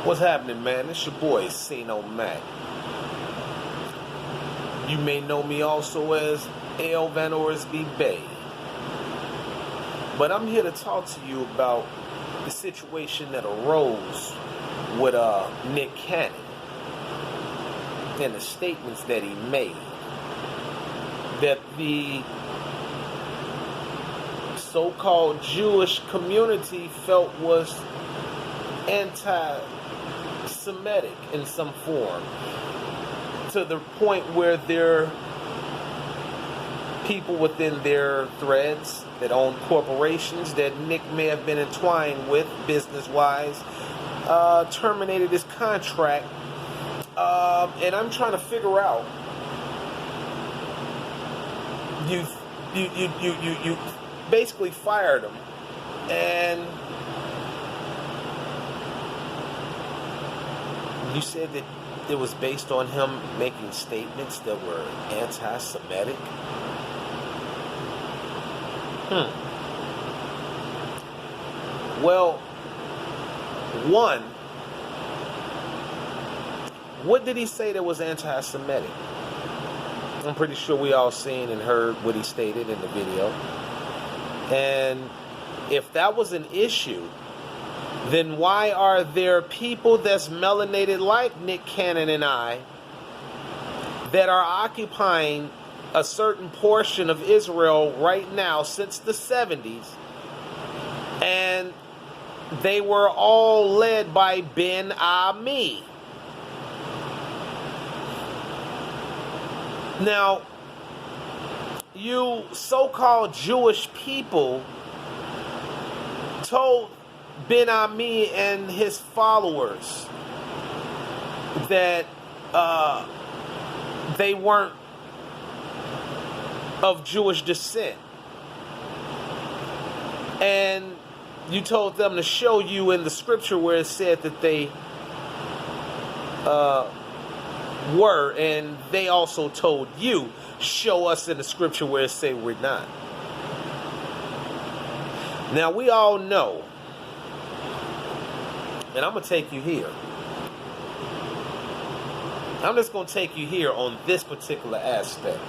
What's happening, man? It's your boy, Sino Mac. You may know me also as L. Van Orsby Bay. But I'm here to talk to you about the situation that arose with Nick Cannon and the statements that he made that the so-called Jewish community felt was anti-Semitic in some form, to the point where there are people within their threads that own corporations that Nick may have been entwined with business-wise, terminated his contract, and I'm trying to figure out, you basically fired him, and you said that it was based on him making statements that were anti-Semitic. Well, one, what did he say that was anti-Semitic? I'm pretty sure we all seen and heard what he stated in the video. And if that was an issue, then why are there people that's melanated like Nick Cannon and I that are occupying a certain portion of Israel right now since the 70s, and they were all led by Ben Ami? Now, you so-called Jewish people told Ben Ami and his followers that they weren't of Jewish descent. And you told them to show you in the scripture where it said that they were, and they also told you, show us in the scripture where it said we're not. Now we all know, and I'm going to take you here. I'm just going to take you here on this particular aspect.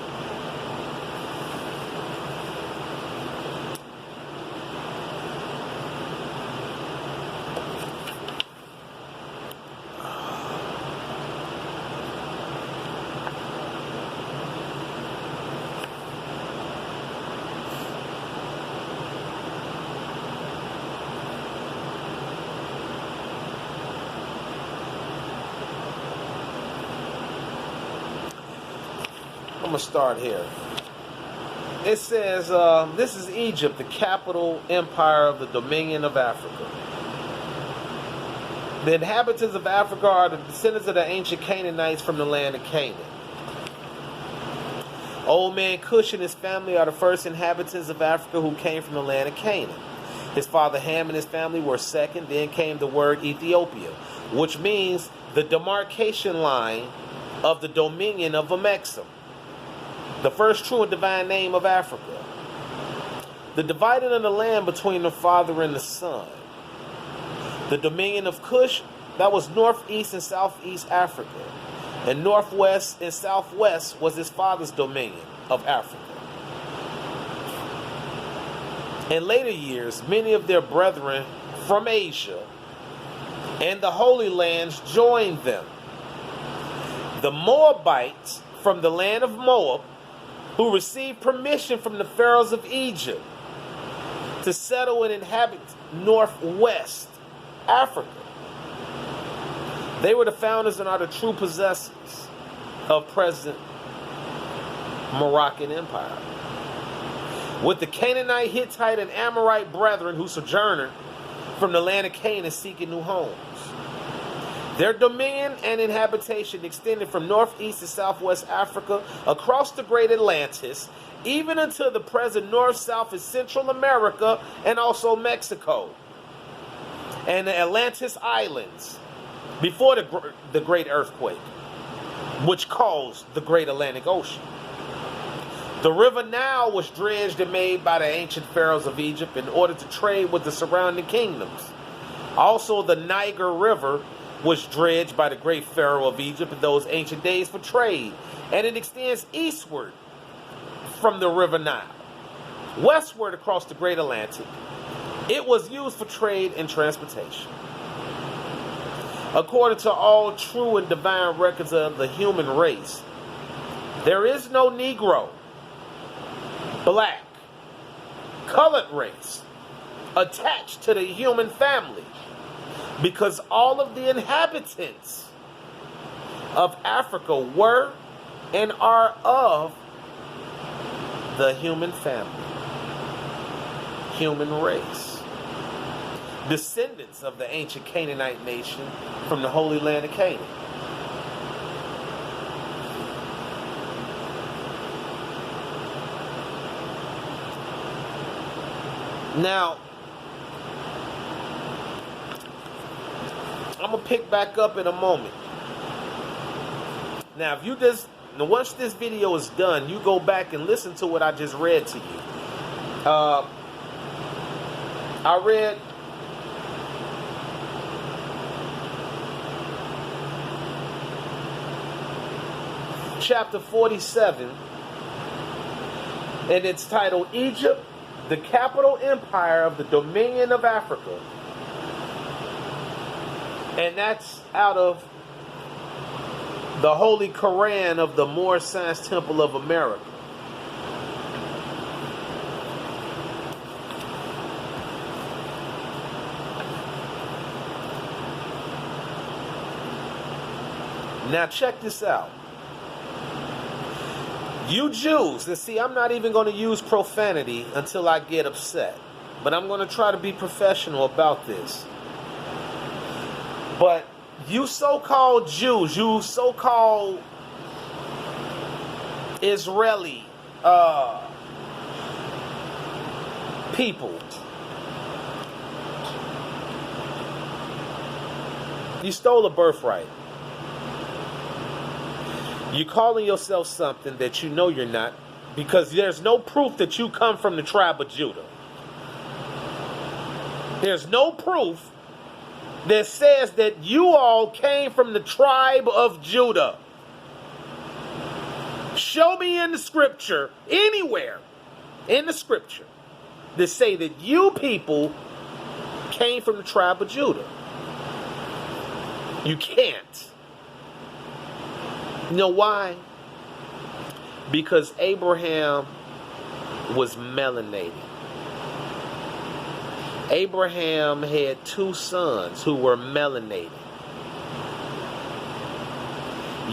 I'm going to start here. It says, this is Egypt, the capital empire of the Dominion of Africa. The inhabitants of Africa are the descendants of the ancient Canaanites from the land of Canaan. Old man Cush and his family are the first inhabitants of Africa who came from the land of Canaan. His father Ham and his family were second. Then came the word Ethiopia, which means the demarcation line of the dominion of Amexem, the first true and divine name of Africa. The dividing of the land between the father and the son. The dominion of Cush, that was northeast and southeast Africa. And northwest and southwest was his father's dominion of Africa. In later years, many of their brethren from Asia and the Holy Lands joined them. The Moabites from the land of Moab, who received permission from the pharaohs of Egypt to settle and inhabit northwest Africa. They were the founders and are the true possessors of present Moroccan Empire. With the Canaanite, Hittite, and Amorite brethren who sojourned from the land of Canaan seeking new homes. Their dominion and inhabitation extended from northeast to southwest Africa, across the great Atlantis, even until the present North, South, and Central America, and also Mexico, and the Atlantis Islands, before the great earthquake, which caused the great Atlantic Ocean. The river Nile was dredged and made by the ancient pharaohs of Egypt in order to trade with the surrounding kingdoms. Also, the Niger River was dredged by the great pharaoh of Egypt in those ancient days for trade, and it extends eastward from the river Nile, westward across the great Atlantic. It was used for trade and transportation. According to all true and divine records of the human race, there is no Negro, black, colored race attached to the human family, because all of the inhabitants of Africa were and are of the human family, human race, descendants of the ancient Canaanite nation from the Holy Land of Canaan. Now, I'm going to pick back up in a moment. Now, if you just, once this video is done, you go back and listen to what I just read to you. I read chapter 47, and it's titled, Egypt, the Capital Empire of the Dominion of Africa. And that's out of the Holy Quran of the MOOR Science Temple of America. Now check this out. You Jews, and see, I'm not even going to use profanity until I get upset. But I'm going to try to be professional about this. But you so-called Jews, you so-called Israeli people, you stole a birthright. You're calling yourself something that you know you're not, because there's no proof that you come from the tribe of Judah. There's no proof that says that you all came from the tribe of Judah. Show me in the scripture, anywhere in the scripture, that say that you people came from the tribe of Judah. You can't. You know why? Because Abraham was melanated. Abraham had two sons who were melanated.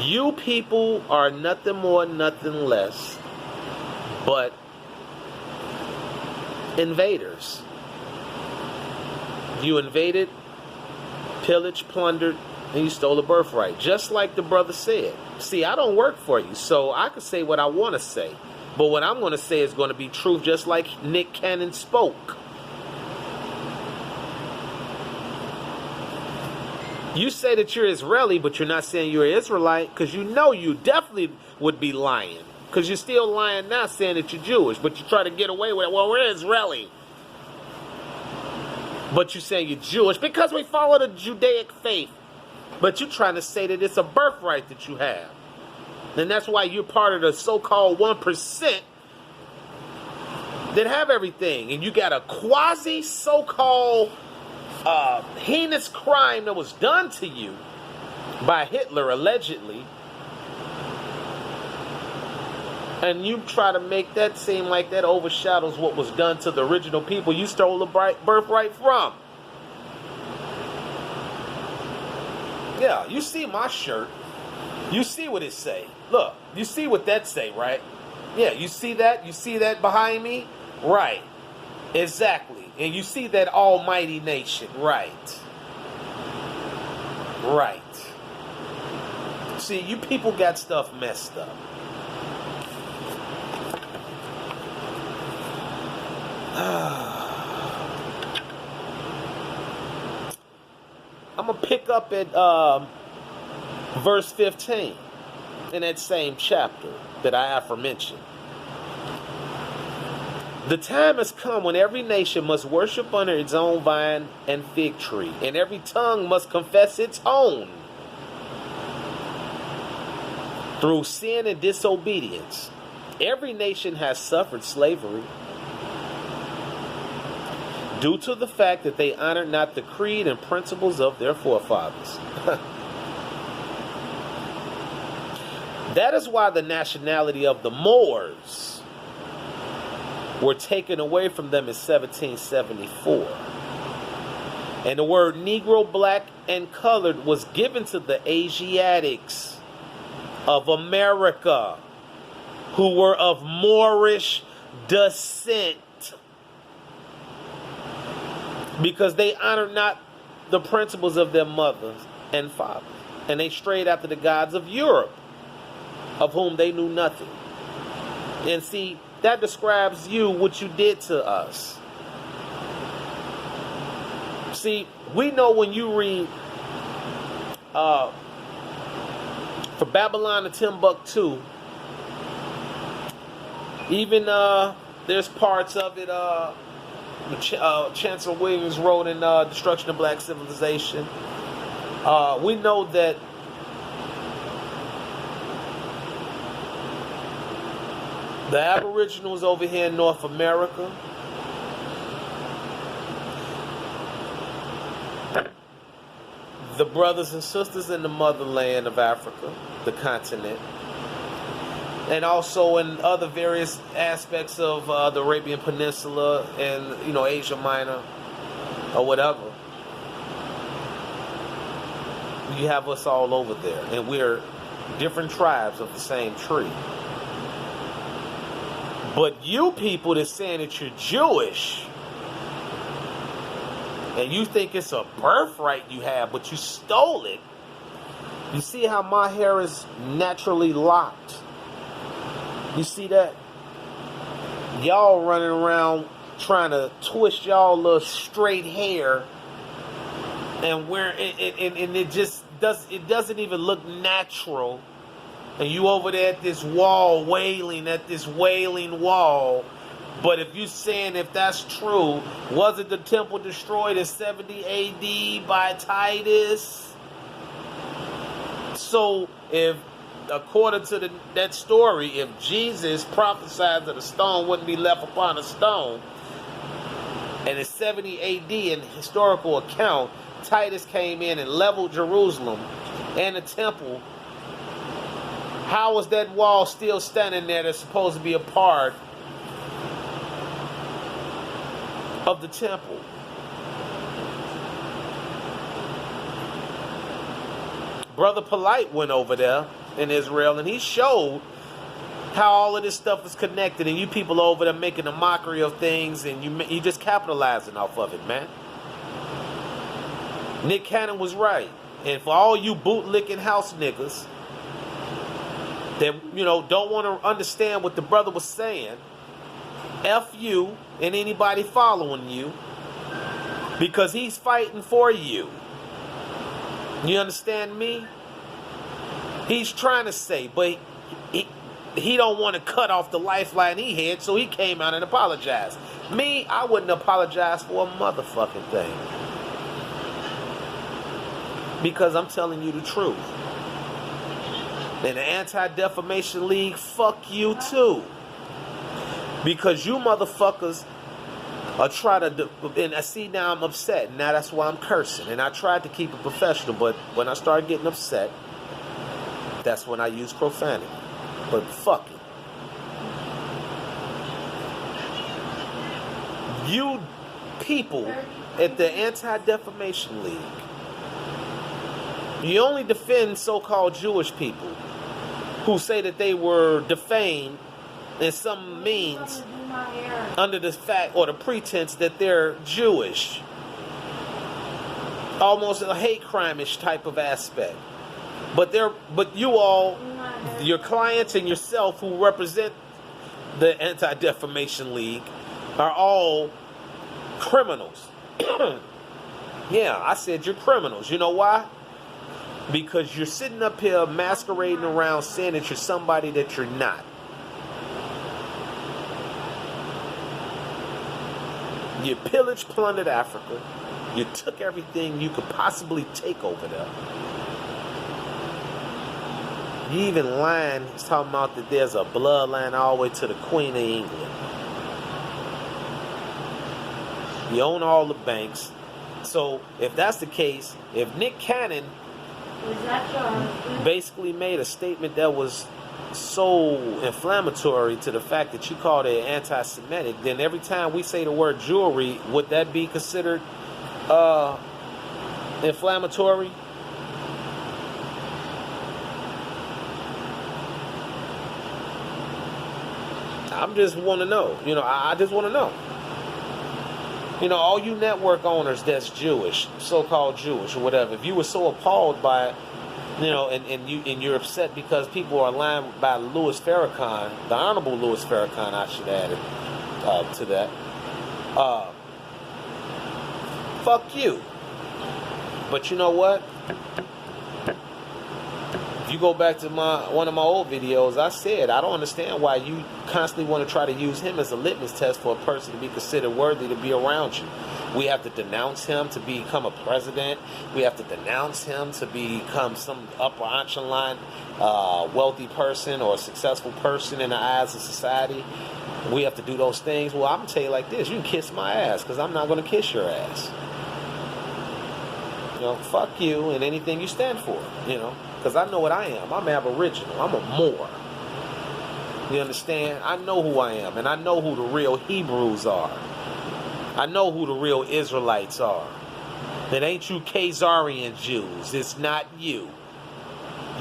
You people are nothing more, nothing less but invaders. You invaded, pillaged, plundered, and you stole a birthright. Just like the brother said. See, I don't work for you, so I can say what I want to say. But what I'm going to say is going to be truth, just like Nick Cannon spoke. You say that you're Israeli, but you're not saying you're an Israelite, because you know you definitely would be lying. Because you're still lying now saying that you're Jewish, but you try to get away with it. Well, we're Israeli. But you're saying you're Jewish because we follow the Judaic faith. But you're trying to say that it's a birthright that you have. And that's why you're part of the so-called 1% that have everything. And you got a quasi so-called heinous crime that was done to you by Hitler, allegedly. And you try to make that seem like that overshadows what was done to the original people you stole the birthright from. Yeah, you see my shirt. You see what it say. Look, you see what that say, right? Yeah, you see that? You see that behind me? Right. Exactly. And you see that almighty nation, right? Right. See, you people got stuff messed up. I'm going to pick up at verse 15 in that same chapter that I aforementioned. The time has come when every nation must worship under its own vine and fig tree, and every tongue must confess its own through sin and disobedience. Every nation has suffered slavery due to the fact that they honored not the creed and principles of their forefathers. That is why the nationality of the Moors were taken away from them in 1774. And the word Negro, black, and colored was given to the Asiatics of America who were of Moorish descent, because they honored not the principles of their mothers and fathers, and they strayed after the gods of Europe, of whom they knew nothing. And see, that describes you, what you did to us. See, we know when you read for Babylon to Timbuktu, even there's parts of it, Chancellor Williams wrote in Destruction of Black Civilization. We know that the Aboriginals over here in North America, the brothers and sisters in the motherland of Africa, the continent, and also in other various aspects of the Arabian Peninsula and, you know, Asia Minor or whatever. You have us all over there, and we're different tribes of the same tree. But you people that's saying that you're Jewish, and you think it's a birthright you have, but you stole it. You see how my hair is naturally locked? You see that? Y'all running around trying to twist y'all little straight hair, and it just doesn't even look natural. And you over there at this wall wailing at this wailing wall. But if you saying, if that's true, wasn't the temple destroyed in 70 AD by Titus? So if, according to that story, if Jesus prophesied that a stone wouldn't be left upon a stone, and in 70 AD, in the historical account, Titus came in and leveled Jerusalem and the temple, how is that wall still standing there that's supposed to be a part of the temple? Brother Polite went over there in Israel, and he showed how all of this stuff is connected, and you people over there making a mockery of things, and you just capitalizing off of it, man. Nick Cannon was right. And for all you bootlicking house niggas that, you know, don't want to understand what the brother was saying, F you and anybody following you, because he's fighting for you. You understand me? He's trying to say, but he don't want to cut off the lifeline he had, so he came out and apologized. Me, I wouldn't apologize for a motherfucking thing, because I'm telling you the truth. And the Anti-Defamation League, fuck you too. Because you motherfuckers are trying to, and I see now I'm upset. Now that's why I'm cursing. And I tried to keep it professional, but when I started getting upset, that's when I use profanity. But fuck it. You people at the Anti-Defamation League, you only defend so-called Jewish people who say that they were defamed in some means under the fact or the pretense that they're Jewish. Almost a hate crime-ish type of aspect. But you all, your clients and yourself who represent the Anti-Defamation League, are all criminals. Yeah, I said you're criminals. You know why? Because you're sitting up here masquerading around saying that you're somebody that you're not. You pillaged, plundered Africa. You took everything you could possibly take over there. You even lying, he's talking about that there's a bloodline all the way to the Queen of England. You own all the banks. So if that's the case, if Nick Cannon basically made a statement that was so inflammatory to the fact that you called it anti-Semitic, then every time we say the word jewelry, would that be considered inflammatory? I just want to know. I just want to know. All you network owners that's Jewish, so-called Jewish or whatever, if you were so appalled by it, and you're upset because people are lying by Louis Farrakhan, the Honorable Louis Farrakhan, I should add it to that. Fuck you. But you know what? If you go back to one of my old videos, I said I don't understand why you constantly want to try to use him as a litmus test for a person to be considered worthy to be around you. We have to denounce him to become a president. We have to denounce him to become some upper echelon wealthy person or a successful person in the eyes of society. We have to do those things. Well, I'm going to tell you like this. You can kiss my ass because I'm not going to kiss your ass. Fuck you and anything you stand for, because I know what I am. I'm Aboriginal. I'm a Moor. You understand? I know who I am, and I know who the real Hebrews are. I know who the real Israelites are. It ain't you Khazarian Jews. It's not you.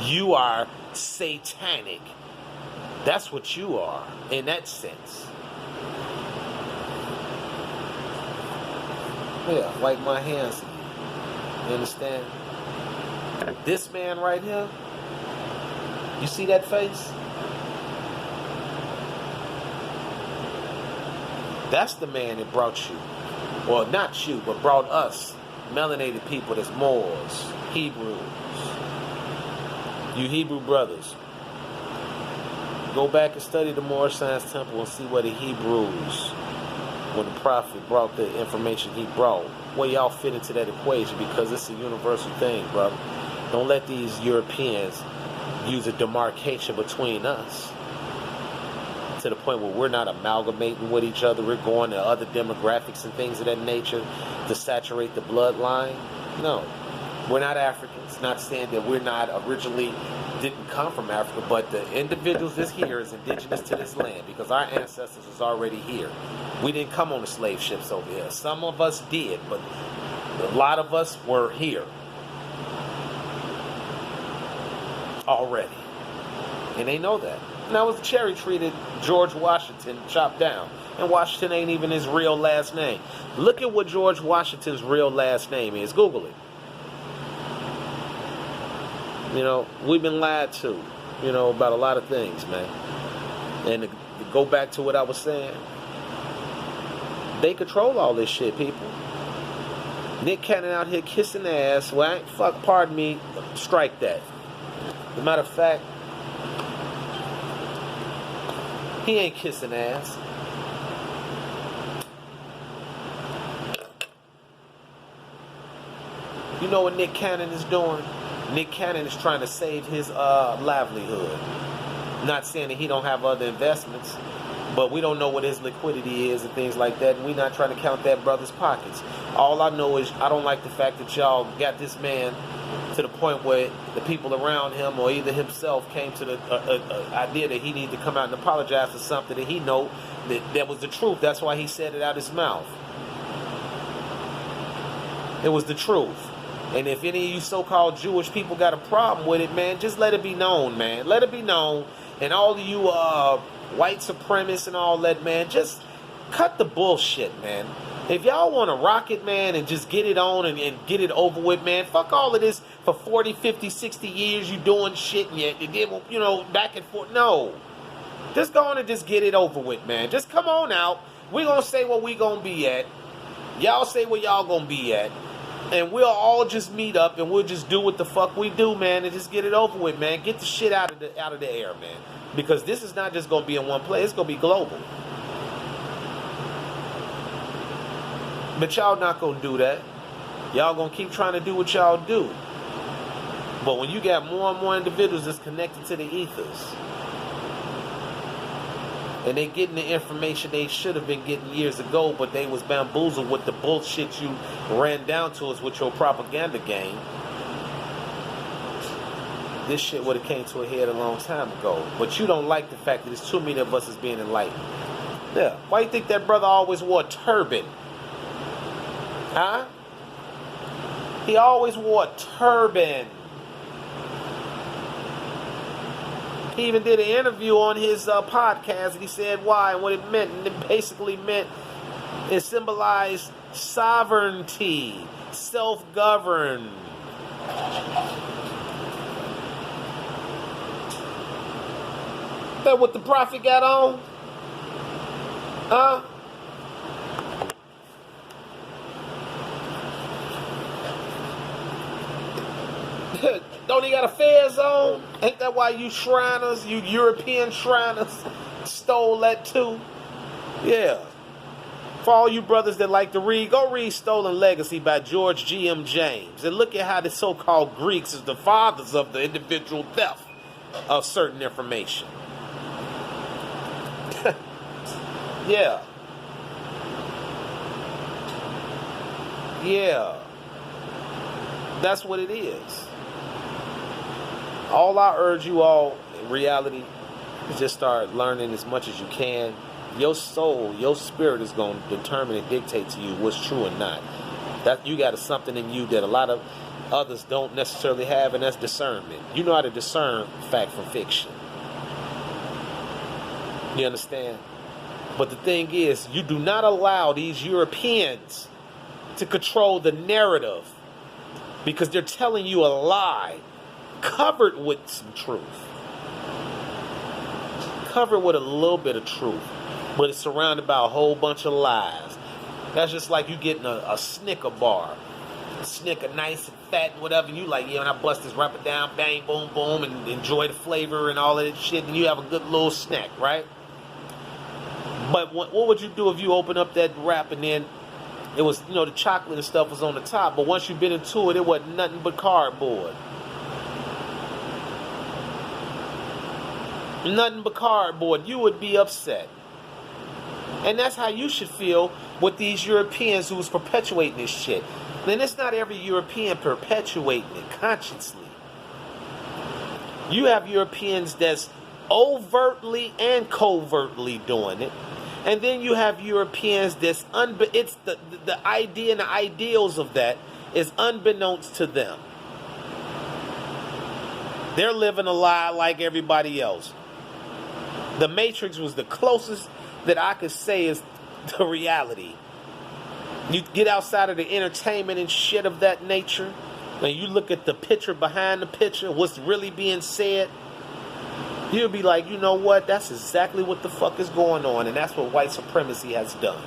You are satanic. That's what you are, in that sense. Yeah, like my hands. You understand? This man right here, you see that face? That's the man that brought you. Well, not you, but brought us, melanated people, that's Moors, Hebrews. You Hebrew brothers. Go back and study the Moor Science Temple and see where the Hebrews, when the prophet brought the information he brought, where y'all fit into that equation, because it's a universal thing, brother. Don't let these Europeans use a demarcation between us to the point where we're not amalgamating with each other. We're going to other demographics and things of that nature to saturate the bloodline. No, we're not Africans. Not saying that we're not originally didn't come from Africa, but the individuals that's here is indigenous to this land because our ancestors was already here. We didn't come on the slave ships over here. Some of us did, but a lot of us were here already. And they know that. And that was the cherry tree that George Washington chopped down. And Washington ain't even his real last name. Look at what George Washington's real last name is. Google it. We've been lied to, about a lot of things, man. And to go back to what I was saying, they control all this shit, people. Nick Cannon out here kissing ass. Well, pardon me, strike that. As a matter of fact, he ain't kissing ass. You know what Nick Cannon is doing? Nick Cannon is trying to save his livelihood. Not saying that he don't have other investments, but we don't know what his liquidity is and things like that, and we're not trying to count that brother's pockets. All I know is I don't like the fact that y'all got this man to the point where the people around him or either himself came to the idea that he needed to come out and apologize for something that he know that was the truth. That's why he said it out his mouth. It was the truth. And if any of you so-called Jewish people got a problem with it, man, just let it be known, man. Let it be known. And all of you white supremacists and all that, man, just cut the bullshit, man. If y'all want to rock it, man, and just get it on and get it over with, man, fuck all of this for 40, 50, 60 years you doing shit and you back and forth. No. Just go on and just get it over with, man. Just come on out. We going to say where we going to be at. Y'all say where y'all going to be at. And we'll all just meet up and we'll just do what the fuck we do, man, and just get it over with, man. Get the shit out of the air, man. Because this is not just going to be in one place. It's going to be global. But y'all not going to do that. Y'all going to keep trying to do what y'all do. But when you got more and more individuals that's connected to the ethers, and they getting the information they should have been getting years ago, but they was bamboozled with the bullshit you ran down to us with your propaganda game, this shit would have came to a head a long time ago. But you don't like the fact that there's too many of us as being enlightened. Yeah. Why you think that brother always wore a turban? Huh? He always wore a turban. He even did an interview on his podcast, and he said why and what it meant. And it basically meant, it symbolized sovereignty, self-govern. That what the prophet got on? Huh? Don't he got a fez on? Ain't that why you Shriners, you European Shriners, stole that too? Yeah. For all you brothers that like to read, go read Stolen Legacy by George G.M. James. And look at how the so-called Greeks is the fathers of the individual theft of certain information. Yeah. Yeah. That's what it is. All I urge you all, in reality, is just start learning as much as you can. Your soul, your spirit is going to determine and dictate to you what's true and not. That you got something in you that a lot of others don't necessarily have, and that's discernment. You know how to discern fact from fiction. You understand? But the thing is, you do not allow these Europeans to control the narrative, because they're telling you a lie covered with some truth. Covered with a little bit of truth, but it's surrounded by a whole bunch of lies. That's just like you getting a Snicker bar. A Snicker nice and fat and whatever, and you like, yeah, and I bust this wrapper down, bang, boom, boom, and enjoy the flavor and all of that shit, and you have a good little snack, right? But what would you do if you open up that wrap and then it was, the chocolate and stuff was on the top, but once you bit into it, it wasn't nothing but cardboard. Nothing but cardboard. You would be upset. And that's how you should feel with these Europeans who's perpetuating this shit. Then it's not every European perpetuating it consciously. You have Europeans that's overtly and covertly doing it. And then you have Europeans that's it's the idea and the ideals of that is unbeknownst to them. They're living a lie like everybody else. The Matrix was the closest that I could say is the reality. You get outside of the entertainment and shit of that nature, and you look at the picture behind the picture, what's really being said, you'll be like, you know what? That's exactly what the fuck is going on, and that's what white supremacy has done.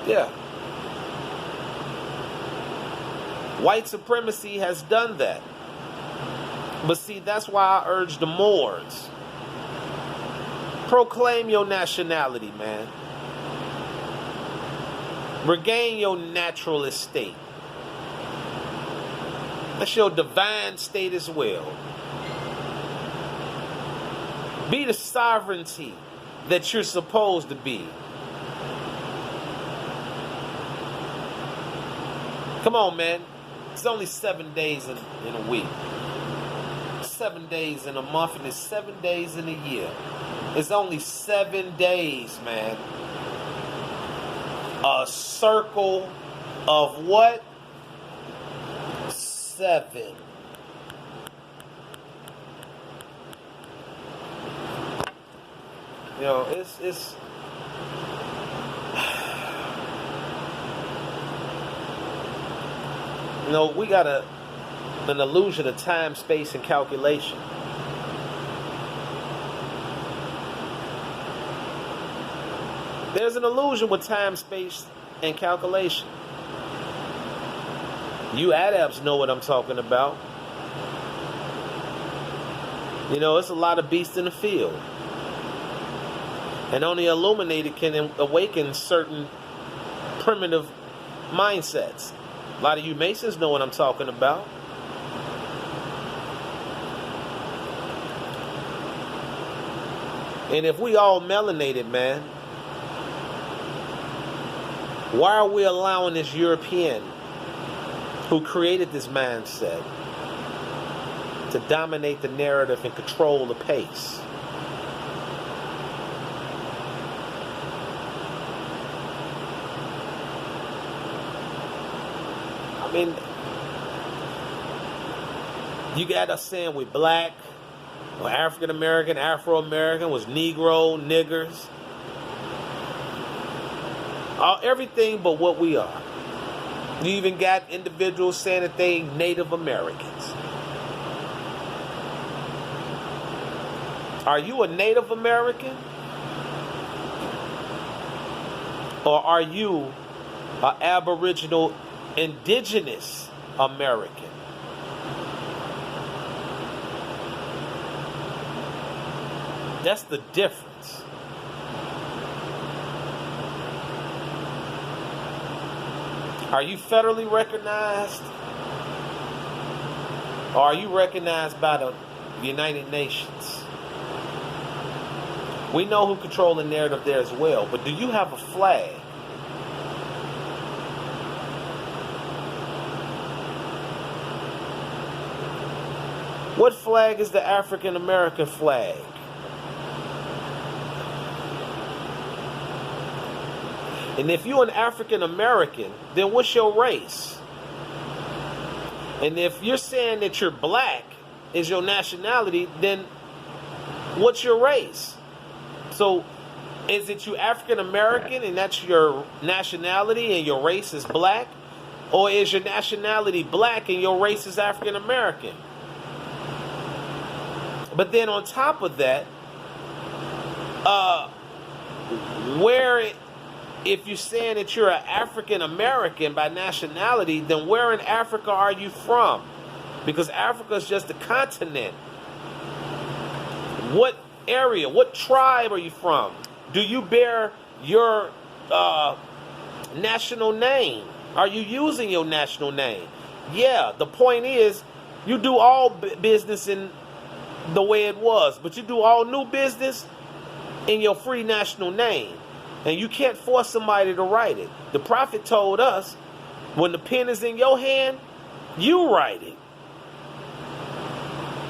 Yeah. White supremacy has done that. But see, that's why I urge the Moors. Proclaim your nationality, man. Regain your natural estate. That's your divine state as well. Be the sovereignty that you're supposed to be. Come on, man. It's only 7 days in a week. 7 days in a month, and it's 7 days in a year. It's only 7 days, man. A circle of what? 7. It's we got an illusion of time, space, and calculation. There's an illusion with time, space, and calculation. You adepts know what I'm talking about. It's a lot of beasts in the field. And only illuminated can awaken certain primitive mindsets. A lot of you Masons know what I'm talking about. And if we all melanated, man, why are we allowing this European who created this mindset to dominate the narrative and control the pace? I mean, you got us saying we're black, or African American, Afro American, was Negro, niggers, everything but what we are. You even got individuals saying that they Native Americans. Are you a Native American? Or are you an Aboriginal Indigenous American? That's the difference. Are you federally recognized? Or are you recognized by the United Nations? We know who controls the narrative there as well, but do you have a flag? What flag is the African American flag? And if you're an African American, then what's your race? And if you're saying that you're black is your nationality, then what's your race? So is it you African American and that's your nationality and your race is black? Or is your nationality black and your race is African American? But then on top of that, if you're saying that you're an African American by nationality, then where in Africa are you from? Because Africa is just a continent. What area, what tribe are you from? Do you bear your national name? Are you using your national name? Yeah, the point is, you do all business in the way it was, but you do all new business in your free national name. And you can't force somebody to write it. The prophet told us, when the pen is in your hand, you write it.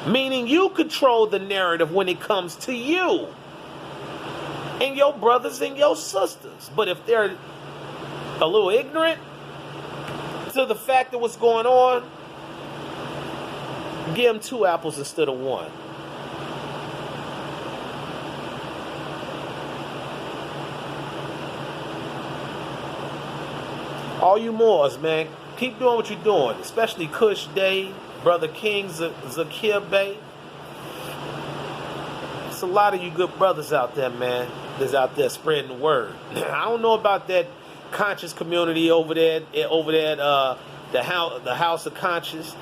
Meaning you control the narrative when it comes to you and your brothers and your sisters. But if they're a little ignorant to the fact of what's going on, give them 2 apples instead of 1. All you Moors, man, keep doing what you're doing, especially Kush Day, Brother King, Zakir Bey. It's a lot of you good brothers out there, man, that's out there spreading the word. I don't know about that conscious community over there at the House of Conscious,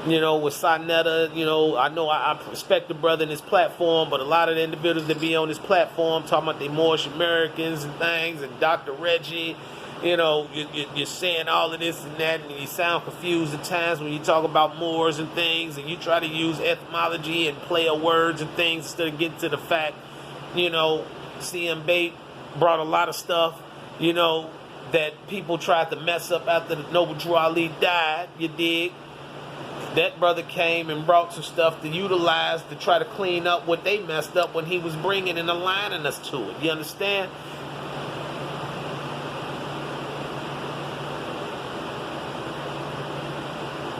you know, with Sonetta. You know I respect the brother in his platform, but a lot of the individuals that be on this platform talking about they Moorish Americans and things, and Dr. Reggie, you know, you're saying all of this and that, and you sound confused at times when you talk about Moors and things, and you try to use etymology and play of words and things instead of getting to the fact. You know, CM Bate brought a lot of stuff, you know, that people tried to mess up after the Noble Drew Ali died, you dig? That brother came and brought some stuff to utilize to try to clean up what they messed up when he was bringing and aligning us to it. You understand?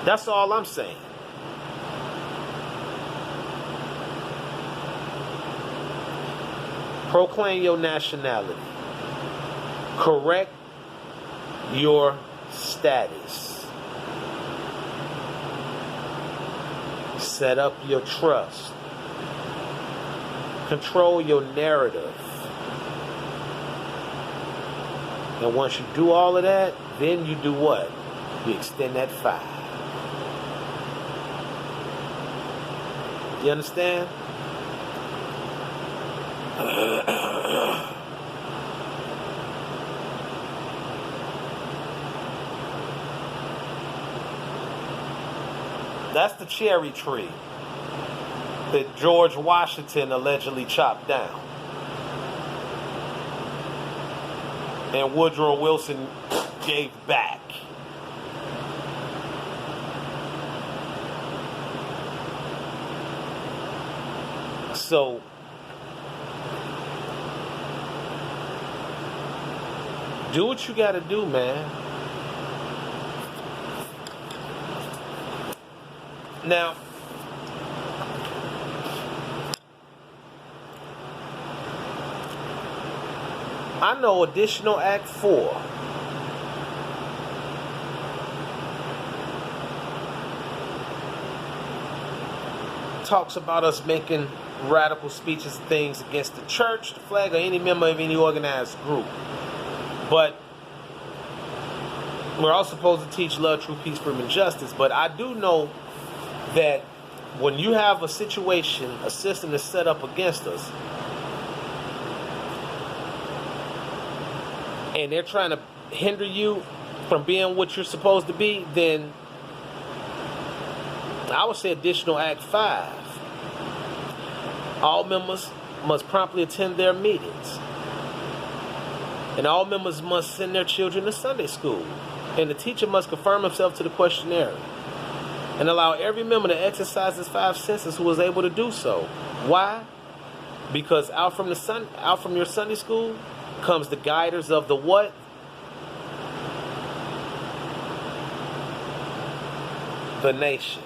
That's all I'm saying. Proclaim your nationality. Correct your status. Set up your trust. Control your narrative. And once you do all of that, then you do what? You extend that 5. You understand? That's the cherry tree that George Washington allegedly chopped down. And Woodrow Wilson gave back. So, do what you gotta do, man. Now, I know Additional Act 4 talks about us making radical speeches and things against the church, the flag, or any member of any organized group. But we're all supposed to teach love, truth, peace, freedom, and justice. But I do know that when you have a situation, a system that's set up against us, and they're trying to hinder you from being what you're supposed to be, then I would say Additional Act 5. All members must promptly attend their meetings. And all members must send their children to Sunday school. And the teacher must conform himself to the questionnaire. And allow every member to exercise his 5 senses who is able to do so. Why? Because out from your Sunday school comes the guiders of the what? The nation.